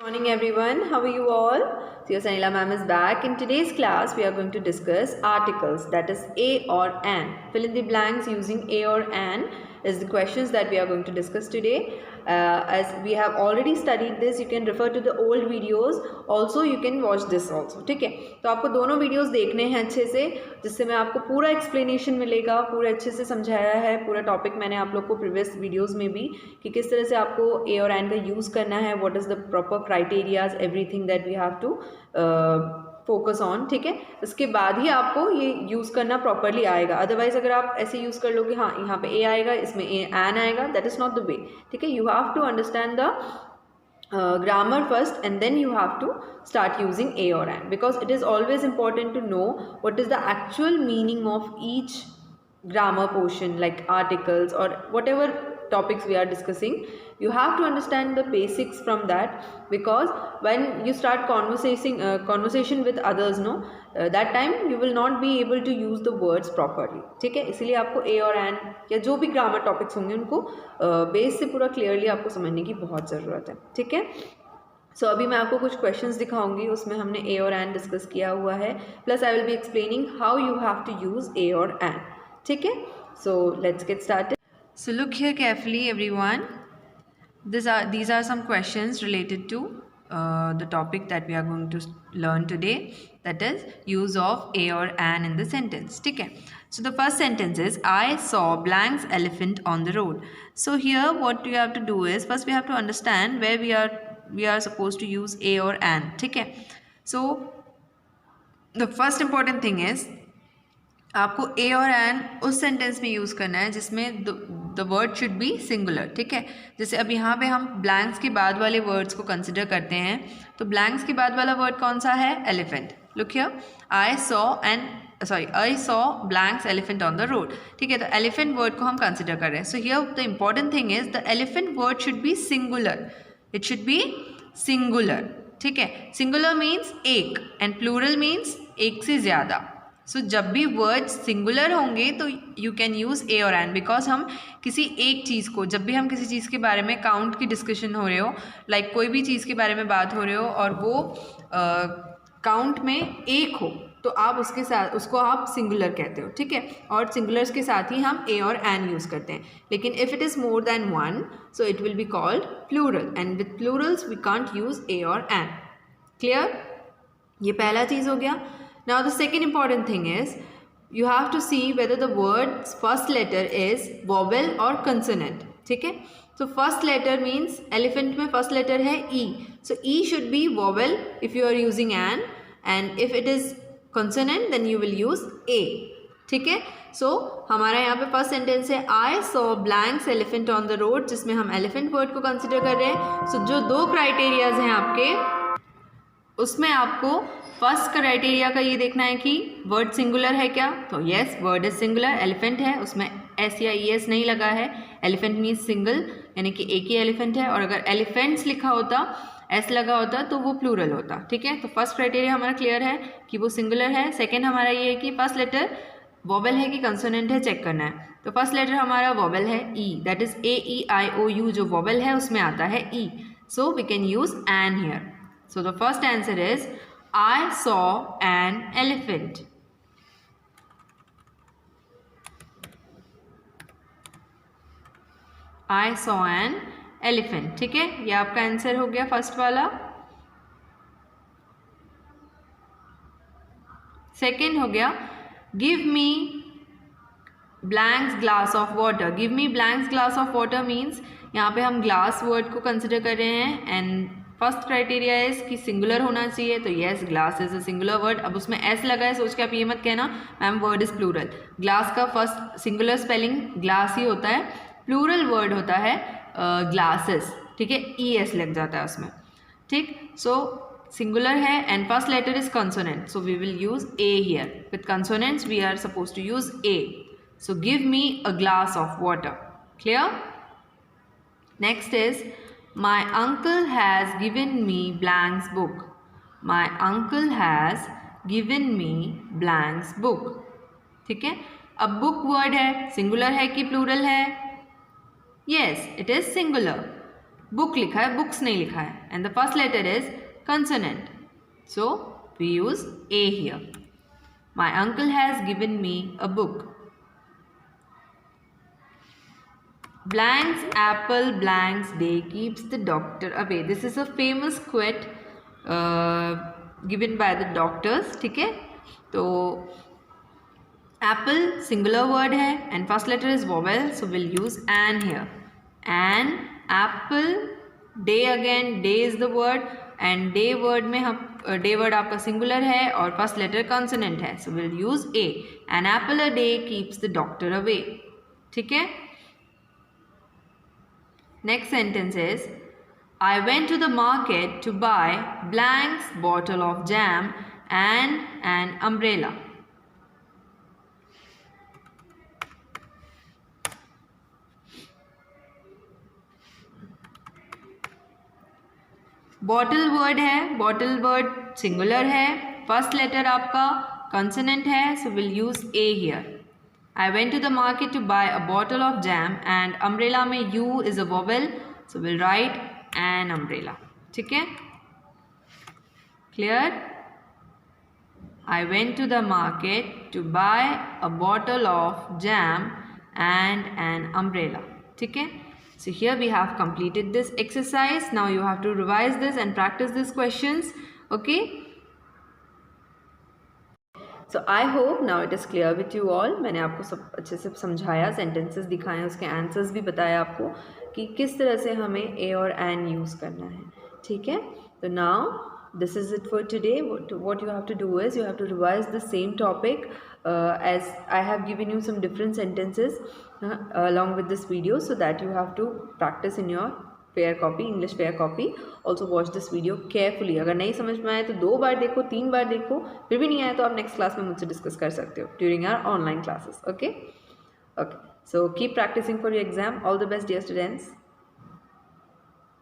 Good morning everyone, how are you all? So your Sanila ma'am is back. In today's class we are going to discuss articles, that is a or an. Fill in the blanks using a or an is the questions that we are going to discuss today. As we have already studied this, you can refer to the old videos, also you can watch this also. ठीक है, तो आपको दोनों videos देखने हैं अच्छे से, जिससे मैं आपको पूरा एक्सप्लेनेशन मिलेगा, पूरा अच्छे से समझाया है पूरा टॉपिक मैंने आप लोग को प्रीवियस वीडियोस में भी, कि किस तरह से आपको ए और एन का यूज़ करना है, what is the proper criterias, everything that we have to focus on. ठीक है, इसके बाद ही आपको ये यूज़ करना प्रॉपरली आएगा. अदरवाइज अगर आप ऐसे यूज़ कर लोगे, हाँ यहाँ पे ए आएगा, इसमें एन आएगा, that is not the way. ठीक है, you have to understand the grammar first and then you have to start using a or an, because it is always important to know what is the actual meaning of each grammar portion, like articles or whatever topics we are discussing. You have to understand the basics from that, because when you start conversation with others, that time you will not be able to use the words properly. ठीक है, इसीलिए आपको ए और N या जो भी grammar topics होंगे उनको बेस से पूरा क्लियरली आपको समझने की बहुत ज़रूरत है. ठीक है, सो अभी मैं आपको कुछ क्वेश्चंस दिखाऊंगी, उसमें हमने ए और एन डिस्कस किया हुआ है, plus I will be explaining how you have to use a और एन. ठीक है, so let's get started. So look here carefully everyone. These are some questions related to the topic that we are going to learn today, that is use of a or an in the sentence. ठीक है, so the first sentence is I saw blanks elephant on the road. So here what you have to do is, first we have to understand where we are supposed to use a or an. ठीक है, so the first important thing is आपको ए और N उस sentence में use करना है जिसमें the word should be singular. ठीक है, जैसे अब यहाँ पे हम ब्लैंक्स के बाद वाले वर्ड्स को कंसिडर करते हैं, तो ब्लैंक्स के बाद वाला वर्ड कौन सा है? Elephant. Look here, I saw blanks elephant on the road. ठीक है, तो एलिफेंट वर्ड को हम कंसिडर कर रहे हैं. So here the important thing is the elephant word should be singular. It should be singular. ठीक है, सिंगुलर मीन्स एक एंड प्लूरल मीन्स एक से ज़्यादा. सो जब भी वर्ड्स सिंगुलर होंगे तो यू कैन यूज़ ए और एन, बिकॉज हम किसी एक चीज़ को, जब भी हम किसी चीज़ के बारे में काउंट की डिस्कशन हो रहे हो, लाइक कोई भी चीज़ के बारे में बात हो रहे हो और वो काउंट में एक हो, तो आप उसके साथ उसको आप सिंगुलर कहते हो. ठीक है, और सिंगुलर्स के साथ ही हम ए और एन यूज़ करते हैं. लेकिन if it is more than one, so it will be called plural, and with plurals we can't use a और एन. क्लियर, ये पहला चीज़ हो गया. Now the second important thing is you have to see whether the word's first letter is vowel or consonant. ठीक है, so first letter means elephant में first letter है E, so E should be vowel if you are using an, and if it is consonant then you will use A. ठीक है, so हमारा यहाँ पे first sentence है I saw blanks elephant on the road, जिसमें हम elephant word को consider कर रहे हैं. so जो दो क्राइटेरियाज हैं आपके, उसमें आपको फर्स्ट क्राइटेरिया का ये देखना है कि वर्ड सिंगुलर है क्या. तो yes, word is singular. Elephant है, उसमें एस या ई एस नहीं लगा है. एलिफेंट मीन्स सिंगल, यानी कि एक ही एलिफेंट है. और अगर एलिफेंट्स लिखा होता, एस लगा होता, तो वो प्लूरल होता. ठीक है, तो फर्स्ट क्राइटेरिया हमारा क्लियर है कि वो सिंगुलर है. सेकेंड हमारा ये है कि फर्स्ट लेटर वॉवेल है कि कंसोनेंट है, चेक करना है. तो फर्स्ट लेटर हमारा वॉवेल है E, that is A E I O U, जो वॉवेल है उसमें आता है E. So we can use an here. So the first answer is I saw an elephant. I saw an elephant. ठीक है, ये आपका आंसर हो गया फर्स्ट वाला. सेकेंड हो गया give me blanks glass of water. Give me blanks glass of water means यहाँ पे हम ग्लास वर्ड को कंसिडर कर रहे हैं, एंड फर्स्ट क्राइटेरिया इज कि सिंगुलर होना चाहिए. तो yes, glass is a singular word. अब उसमें एस लगा है, सोच के आप ये मत कहना ma'am word is plural. Glass का फर्स्ट सिंगुलर स्पेलिंग ग्लास ही होता है, प्लूरल वर्ड होता है ग्लासेस. ठीक है, ई एस लग जाता है उसमें. ठीक, सो सिंगुलर है and first letter is consonant, so we will use a here. With consonants we are suppose to use a. So give me a glass of water. Clear. Next is My uncle has given me Blank's book. My uncle has given me Blank's book. ठीक है, अब book word है, singular है कि plural है? Yes, it is singular. book लिखा है, books नहीं लिखा है, and the first letter is consonant, so we use A here. My uncle has given me a book. Blanks apple, blanks day keeps the doctor away. This is a famous quote given by the doctors. ठीक है, तो apple singular word है and first letter is vowel, so we'll use an here. An apple, day again, day is the word and day word में हम day word आपका singular है और first letter consonant है, so we'll use A. An apple a day keeps the doctor away. ठीक है. Next sentence is, I went to the market to buy blank's bottle of jam and an umbrella. Bottle word है, bottle word singular है, first letter आपका consonant है, so will use a here. I went to the market to buy a bottle of jam and umbrella में U is a vowel, so we'll write an umbrella. ठीक है, clear? I went to the market to buy a bottle of jam and an umbrella. ठीक है, so here we have completed this exercise. Now you have to revise this and practice these questions. Okay. So I hope now it is clear with you all. मैंने आपको सब अच्छे से समझाया, sentences दिखाए, उसके आंसर्स भी बताया आपको कि किस तरह से हमें ए और एन यूज़ करना है. ठीक है, तो now this is it for today. What you have to do is you have to revise the same topic as I have given you some different sentences along with this video, so that you have to practice in your fair copy, English fair copy. Also watch this video carefully. अगर नहीं समझ में आए तो 2 बार देखो, 3 बार देखो, फिर भी नहीं आए तो आप नेक्स्ट क्लास में मुझसे डिस्कस कर सकते हो during our online classes. Okay, so keep practising for your exam. All the best dear students.